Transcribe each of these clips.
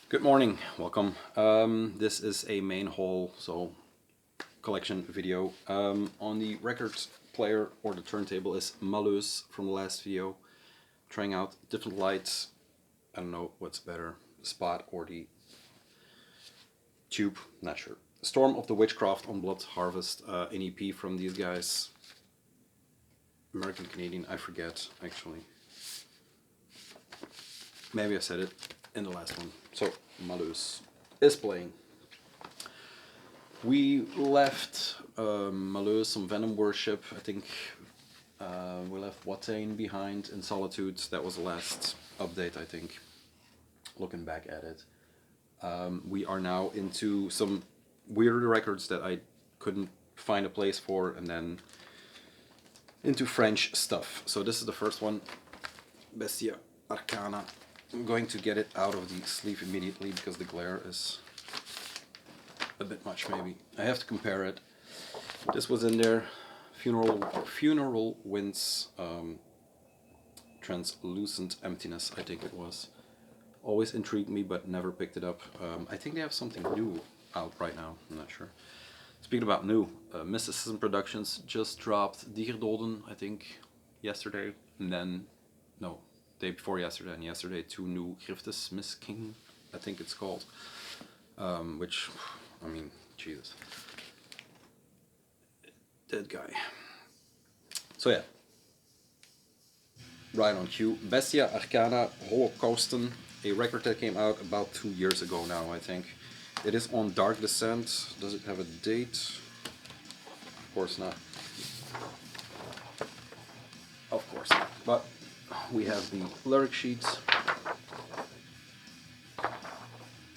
Good morning, welcome. This is a main haul, so collection video. On the record player or the turntable is Mütiilation from the last video. Trying out different lights. I don't know what's better, the spot or the tube, not sure. Storm of the Witchcraft on Blood Harvest, an EP from these guys. American, Canadian, I forget actually. Maybe I said it in the last one. So Mütiilation is playing. We left Mütiilation, some Venom Worship. I think we left Watain behind in Solitude. That was the last update, I think. Looking back at it, we are now into some weird records that I couldn't find a place for, and then into French stuff. So this is the first one, Bestia Arcana. I'm going to get it out of the sleeve immediately because the glare is a bit much maybe. I have to compare it. This was in there, Funeral Winds, Translucent Emptiness, I think it was. Always intrigued me but never picked it up. I think they have something new out right now, I'm not sure. Speaking about new, Mysticism Productions just dropped Dierdoden, I think, yesterday, and then, no, day before yesterday, and yesterday 2 new Griftes, Miss King, I think it's called, which, I mean, Jesus. Dead guy. So yeah, right on cue. Bestia Arcana Holocausten, a record that came out about 2 years ago now, I think. It is on Dark Descent. Does it have a date? Of course not. Of course not. But we have the lyric sheets.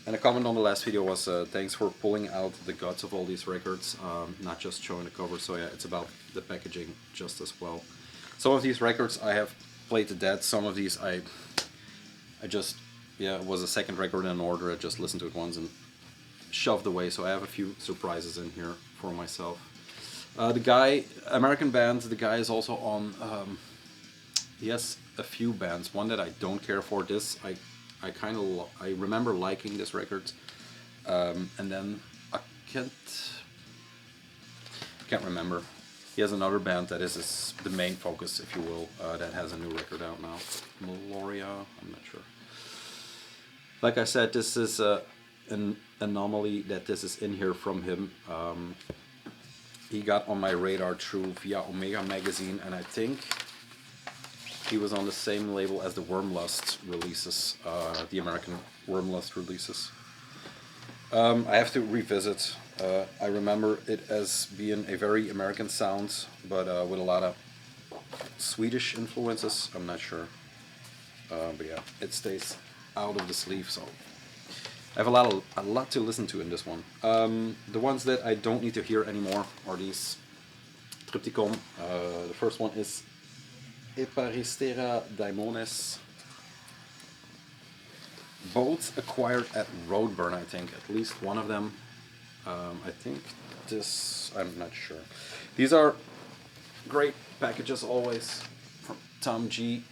And a comment on the last video was thanks for pulling out the guts of all these records, not just showing the cover. So yeah, it's about the packaging just as well. Some of these records I have played to death. Some of these I just, yeah, it was a second record in order. I just listened to it once and shoved away. So I have a few surprises in here for myself. The guy, American band, the guy is also on, he has a few bands. One that I don't care for. This, I remember liking this record. And then I can't remember. He has another band that is the main focus, if you will, that has a new record out now. Meloria, I'm not sure. Like I said, this is an anomaly that this is in here from him. He got on my radar via Omega magazine, and I think he was on the same label as the Wormlust releases, the American Wormlust releases. I have to revisit. I remember it as being a very American sound, but with a lot of Swedish influences. I'm not sure. But yeah, it stays out of the sleeve, so I have a lot to listen to in this one. The ones that I don't need to hear anymore are these Triptykon. The first one is Ep.XVI Daimones. Both acquired at Roadburn, I think. At least one of them. I think this, I'm not sure. These are great packages always from Tom G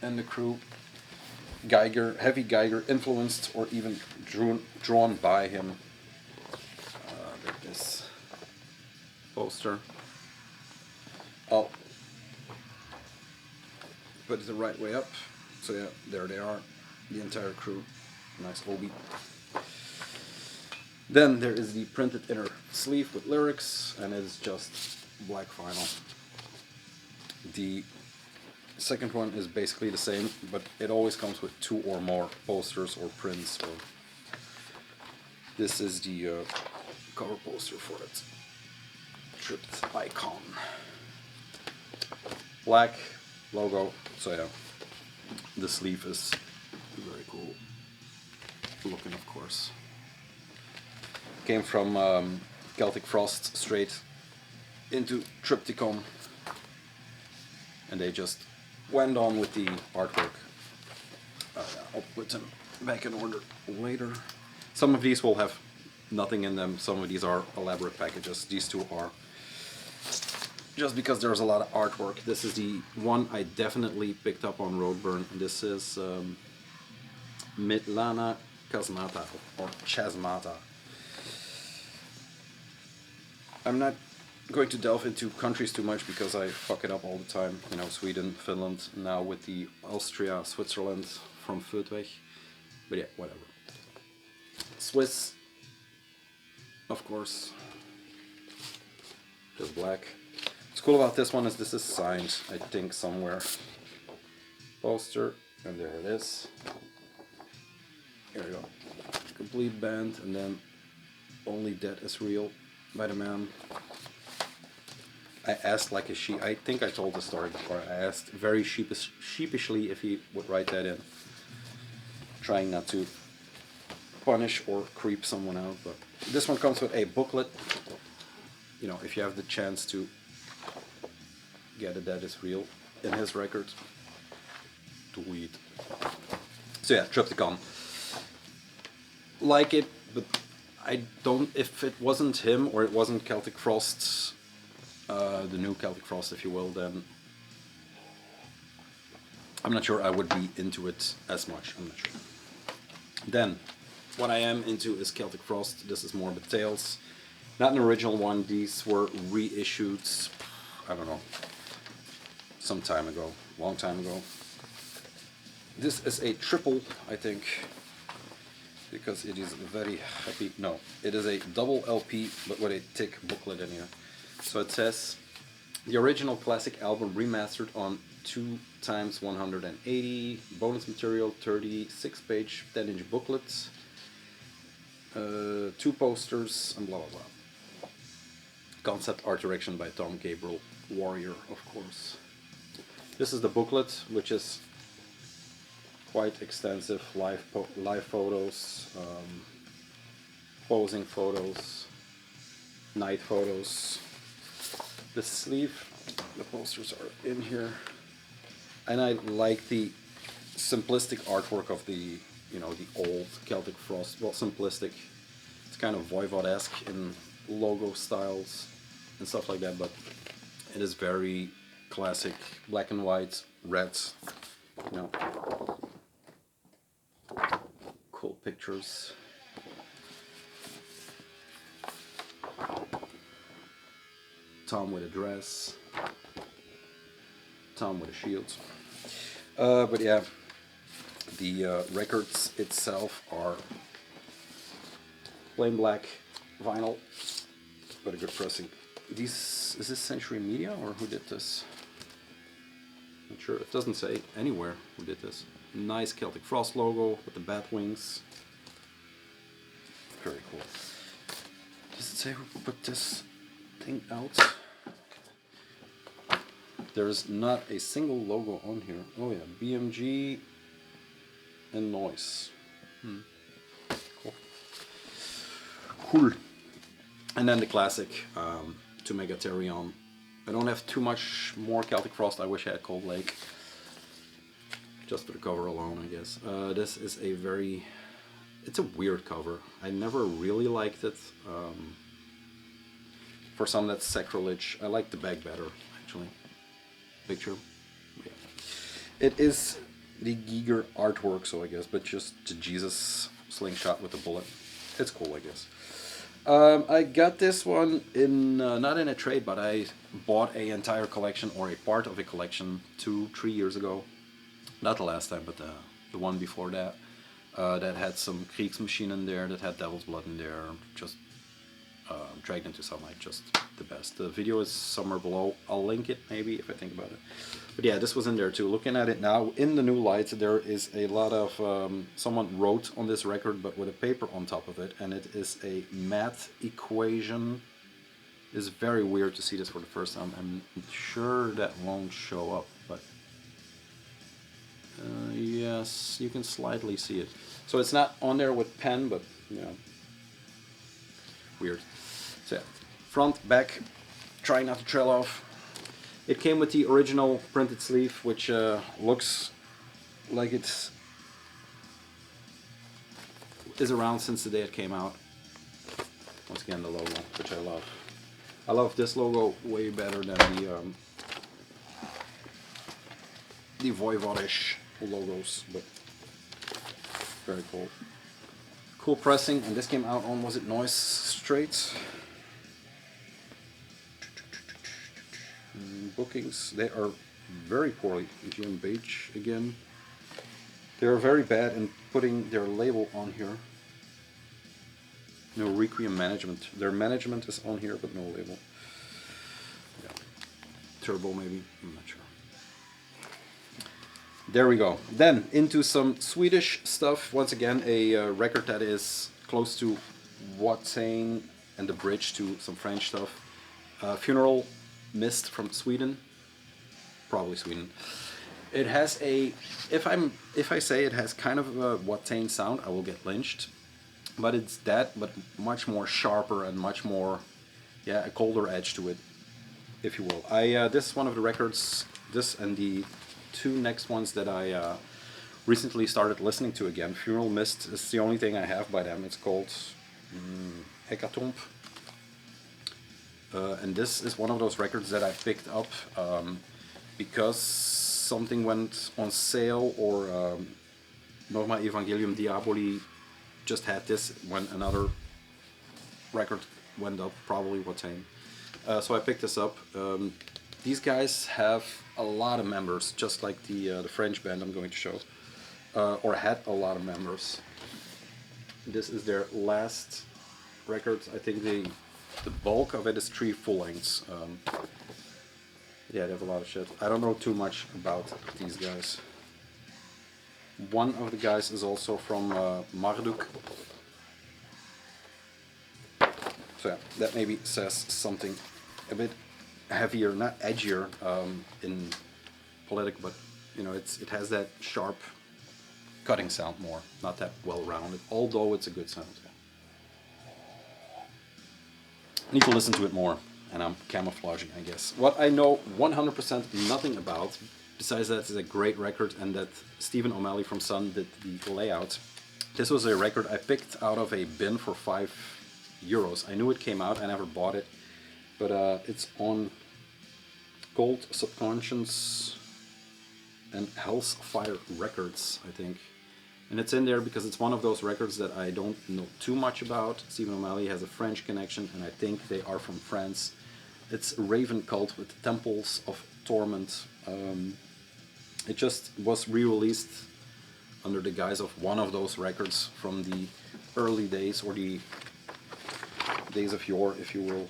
and the crew. Geiger, heavy Geiger influenced or even drawn by him. There's this poster. I'll put it the right way up. So yeah, there they are, the entire crew. Nice obi. Then there is the printed inner sleeve with lyrics, and it is just black vinyl. The second one is basically the same, but it always comes with 2 or more posters or prints. Or this is the cover poster for it. Triptykon. Black logo. So yeah, the sleeve is very cool looking, of course. Came from Celtic Frost straight into Triptykon, and they just went on with the artwork. I'll put them back in order later. Some of these will have nothing in them. Some of these are elaborate packages. These 2 are just because there's a lot of artwork. This is the one I definitely picked up on Roadburn. This is Mütiilation Chasmata or Chasmata. I'm not going to delve into countries too much because I fuck it up all the time. You know, Sweden, Finland, now with the Austria, Switzerland from Filth. But yeah, whatever. Swiss, of course, just black. What's cool about this one is this is signed, I think, somewhere. Poster, and there it is. Here we go. Complete band, and then Only Dead is Real by the man. I asked like a sheep. I think I told the story before. I asked very sheepishly if he would write that in, trying not to punish or creep someone out. But this one comes with a booklet. You know, if you have the chance to get it, that is real in his records. Tweet. So yeah, Triptykon. Like it, but I don't. If it wasn't him or it wasn't Celtic Frost, the new Celtic Frost, if you will, then I'm not sure I would be into it as much. I'm not sure. Then, what I am into is Celtic Frost. This is Morbid Tales. Not an original one. These were reissued, I don't know, some time ago, long time ago. This is a triple, I think, because it is very happy. No, it is a double LP, but with a thick booklet in here. So it says, the original classic album remastered on 2x180, bonus material, 36-page 10-inch booklets, 2 posters, and blah blah blah. Concept art direction by Tom Gabriel, Warrior, of course. This is the booklet, which is quite extensive. Live photos, posing photos, night photos. The sleeve, the posters are in here, and I like the simplistic artwork of the, you know, the old Celtic Frost. Well, simplistic. It's kind of Voivod-esque in logo styles and stuff like that, but it is very classic, black and white, reds, you know, cool pictures. Tom with a dress, Tom with a shield. But yeah, the records itself are plain black vinyl, but a good pressing. Is this Century Media or who did this? Not sure. It doesn't say anywhere who did this. Nice Celtic Frost logo with the bat wings. Very cool. Does it say who put this thing out? There's not a single logo on here. Oh yeah, BMG and Noise. Cool. Cool. And then the classic To Megatherion. I don't have too much more Celtic Frost. I wish I had Cold Lake. Just for the cover alone, I guess. This is a very... It's a weird cover. I never really liked it. For some, that's sacrilege. I like the back better, actually. Picture. Yeah. It is the Giger artwork, so I guess, but just the Jesus slingshot with the bullet. It's cool, I guess. I got this one in, not in a trade, but I bought an entire collection, or a part of a collection, 2-3 years ago. Not the last time, but the one before that. That had some Kriegsmaschine in there, that had Devil's Blood in there, just dragged into sunlight, just the best. The video is somewhere below. I'll link it maybe if I think about it. But yeah, this was in there too. Looking at it now, in the new light, there is a lot of, someone wrote on this record, but with a paper on top of it, and it is a math equation. It's very weird to see this for the first time. I'm sure that won't show up, but yes, you can slightly see it. So it's not on there with pen, but you know, weird. So yeah, front, back, try not to trail off. It came with the original printed sleeve, which looks like it is around since the day it came out. Once again, the logo, which I love. I love this logo way better than the Voivodish logos, but very cool. Cool pressing, and this came out on, was it Noise Straight? Bookings, they are very poorly. Jim Beige again. They are very bad in putting their label on here. No Requiem management. Their management is on here, but no label. Yeah. Turbo maybe, I'm not sure. There we go. Then into some Swedish stuff. Once again, a record that is close to Watain and the bridge to some French stuff. Funeral Mist from Sweden, probably Sweden. It has a, if I say it has kind of a Watain sound, I will get lynched. But it's that, but much more sharper and much more, yeah, a colder edge to it, if you will. This is one of the records. This and the two next ones that I recently started listening to again. Funeral Mist is the only thing I have by them. It's called Hecatomb. And this is one of those records that I picked up because something went on sale, or Norma Evangelium Diaboli just had this when another record went up, probably Watain. So I picked this up. These guys have a lot of members, just like the French band I'm going to show, or had a lot of members. This is their last record. I think the bulk of it is 3 full lengths. Yeah, they have a lot of shit. I don't know too much about these guys. One of the guys is also from Marduk. So yeah, that maybe says something a bit heavier, not edgier in politic, but you know, it has that sharp cutting sound more, not that well-rounded, although it's a good sound. Yeah. I need to listen to it more, and I'm camouflaging, I guess. What I know 100% nothing about, besides that it's a great record and that Stephen O'Malley from Sun did the layout. This was a record I picked out of a bin for €5. I knew it came out, I never bought it, but it's on Gold Subconscious and Hellfire Records, I think. And it's in there because it's one of those records that I don't know too much about. Stephen O'Malley has a French connection, and I think they are from France. It's Raven Cult with Temples of Torment. It just was re-released under the guise of one of those records from the early days, or the days of yore, if you will.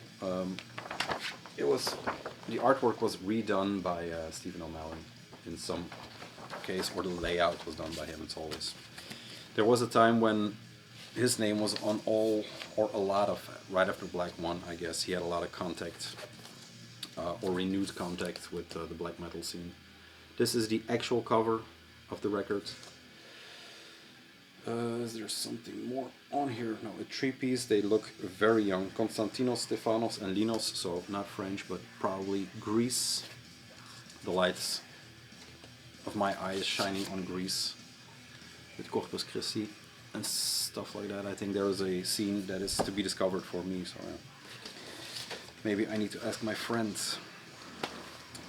The artwork was redone by Stephen O'Malley in some case, or the layout was done by him. It's always. There was a time when his name was on all, or a lot of, right after Black One, I guess. He had a lot of contact, or renewed contact with the black metal scene. This is the actual cover of the record. Is there something more on here? No, a 3-piece. They look very young. Konstantinos, Stefanos, and Linos, so not French, but probably Greece. The lights of my eye is shining on Greece with Corpus Christi and stuff like that. I think there is a scene that is to be discovered for me, so maybe I need to ask my friends.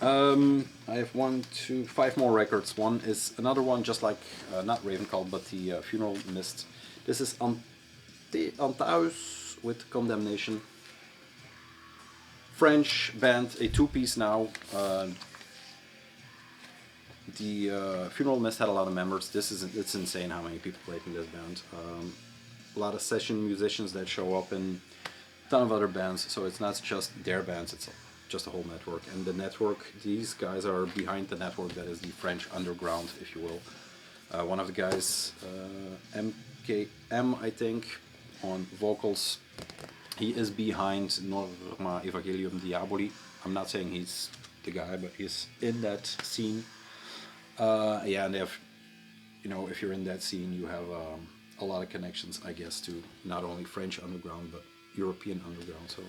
I have 5 more records. One is another one, just like not Raven Cult, but the Funeral Mist. This is Antaeus with Condemnation. French band, a 2-piece now. The Funeral Mist had a lot of members. It's insane how many people played in this band. A lot of session musicians that show up in a ton of other bands, so it's not just their bands, it's just a whole network. And the network, these guys are behind the network that is the French underground, if you will. One of the guys, MKM, I think, on vocals, he is behind Norma Evangelium Diaboli. I'm not saying he's the guy, but he's in that scene. Yeah, and they have, you know, if you're in that scene, you have a lot of connections, I guess, to not only French underground, but European underground. So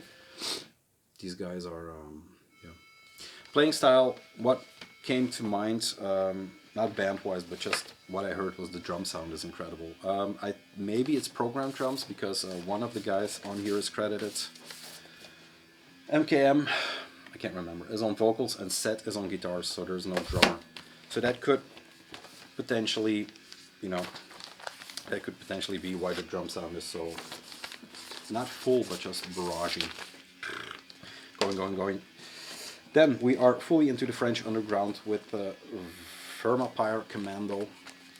these guys are, yeah. Playing style, what came to mind, not band-wise, but just what I heard was the drum sound is incredible. Maybe it's programmed drums, because one of the guys on here is credited. MKM, I can't remember, is on vocals, and Seth is on guitars, so there's no drummer. So that could potentially, you know, that could potentially be why the drum sound is so not full but just barragey. Going. Then we are fully into the French underground with Vermapire Commando,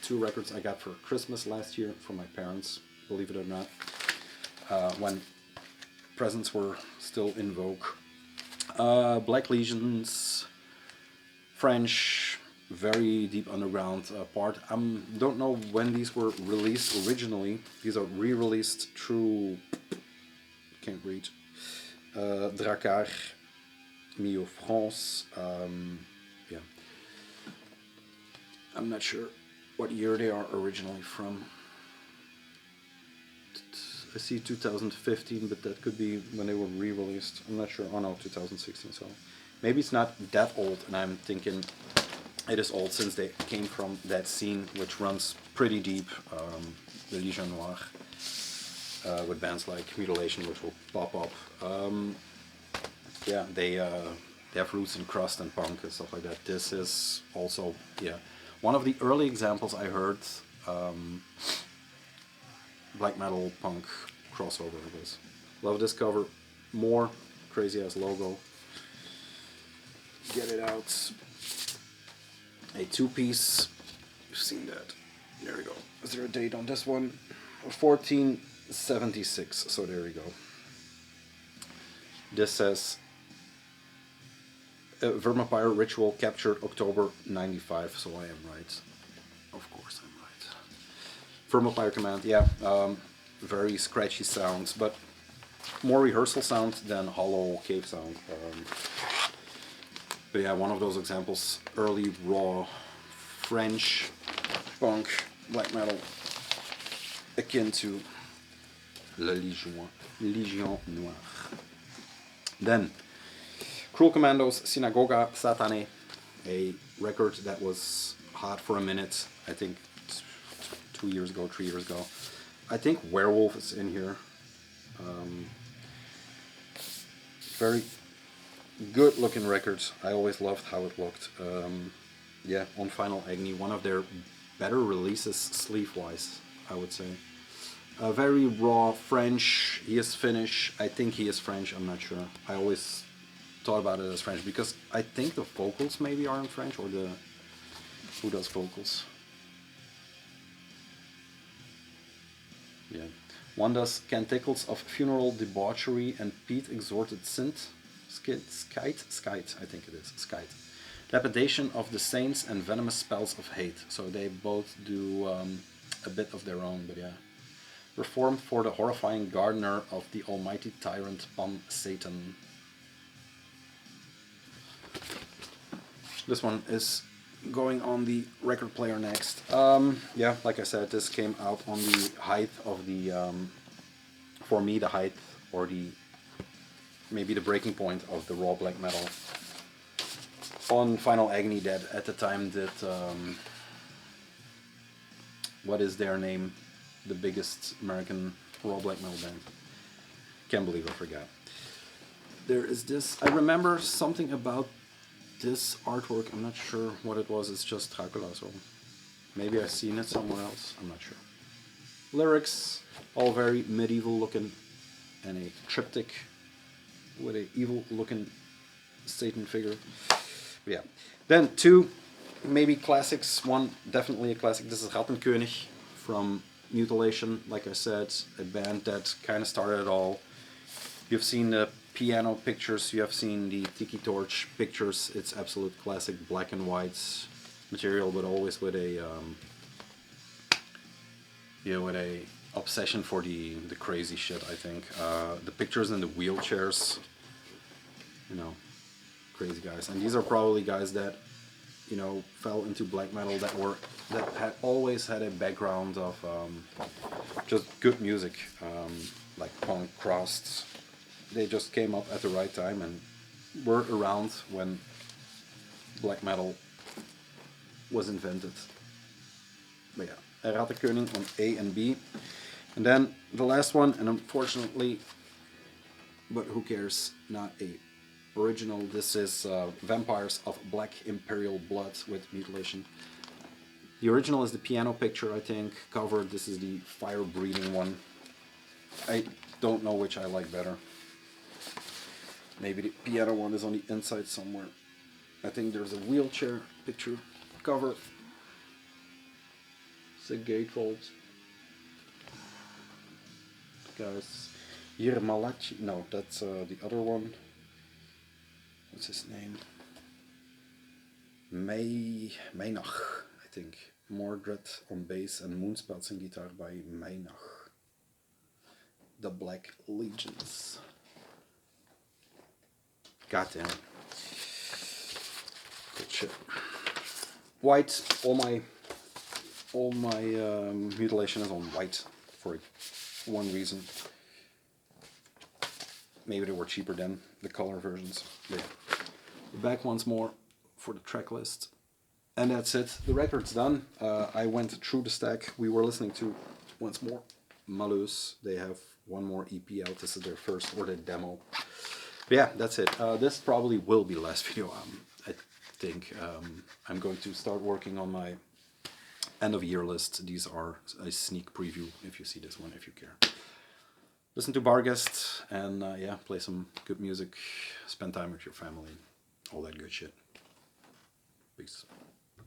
2 records I got for Christmas last year from my parents, believe it or not, when presents were still in vogue. Black Legions, French, very deep underground part. Don't know when these were released originally. These are re-released through, can't read, Drakkar, Mio France. Yeah, I'm not sure what year they are originally from. I see 2015, but that could be when they were re-released. I'm not sure. Oh no, 2016. So maybe it's not that old, and I'm thinking it is old since they came from that scene, which runs pretty deep. The Légion Noire, with bands like Mütiilation, which will pop up. Yeah, they have roots in crust and punk and stuff like that. This is also, yeah, one of the early examples I heard. Black metal punk crossover of this. Love this cover. More crazy ass logo. Get it out. A 2-piece. You've seen that. There we go. Is there a date on this one? 1476. So there we go. This says Vermapire Ritual captured October 95. So I am right. Of course I'm right. Vermapire Command, yeah, very scratchy sounds, but more rehearsal sound than hollow cave sound. But yeah, one of those examples, early raw French punk black metal, akin to Légion Noire. Then, Cruel Commandos, Synagoga Satane, a record that was hot for a minute, I think 2 years ago, 3 years ago. I think Werewolf is in here. Very good looking records. I always loved how it looked. Yeah, on Final Agony, one of their better releases sleeve-wise, I would say. Very raw French. He is Finnish. I think he is French. I'm not sure. I always thought about it as French because I think the vocals maybe are in French, or the who does vocals. Yeah. One does canticles of funeral debauchery and Pete exhorted synth. Skite, I think it is. Skite. Lapidation of the saints and venomous spells of hate. So they both do a bit of their own, but yeah. Reformed for the horrifying gardener of the almighty tyrant Pan Satan. This one is going on the record player next. Yeah, like I said, this came out on the height of the, for me, the height, or the, maybe the breaking point of the raw black metal. On Final Agony, that at the time did, what is their name? The biggest American raw black metal band. Can't believe I forgot. There is this, I remember something about this artwork. I'm not sure what it was. It's just Dracula, so maybe I've seen it somewhere else. I'm not sure. Lyrics, all very medieval looking, and a triptych with a evil looking Satan figure. But yeah. Then 2 maybe classics. One definitely a classic. This is Rattenkönig from Mütiilation. Like I said, a band that kind of started it all. You've seen the piano pictures, you have seen the TikiTorch pictures. It's absolute classic black and white material, but always with a with a obsession for the crazy shit. I think the pictures in the wheelchairs, you know, crazy guys. And these are probably guys that, you know, fell into black metal that had always had a background of just good music, like punk, crust. They just came up at the right time and were around when black metal was invented. But yeah, Rattenkönig on A and B. And then the last one, and unfortunately, but who cares, not a original. This is Vampires of Black Imperial Blood with Mütiilation. The original is the piano picture, I think, cover. This is the fire-breathing one. I don't know which I like better. Maybe the piano one is on the inside somewhere. I think there's a wheelchair picture cover. It's a gatefold. Guys, Yermalachi. No, that's the other one. What's his name? Meinach, I think. Mordred on bass and Moonspouts on guitar by Meinach. The Black Legions. Goddamn. Good shit. White. All my Mütiilation is on white for one reason. Maybe they were cheaper than the color versions. But yeah. Back once more for the track list. And that's it. The record's done. I went through the stack. We were listening to, once more, Malus. They have one more EP out. This is their first, or their demo. But yeah, that's it. This probably will be the last video. I think I'm going to start working on my end of year list. These are a sneak preview if you see this one, if you care. Listen to Barguest and yeah, play some good music, spend time with your family, all that good shit. Peace.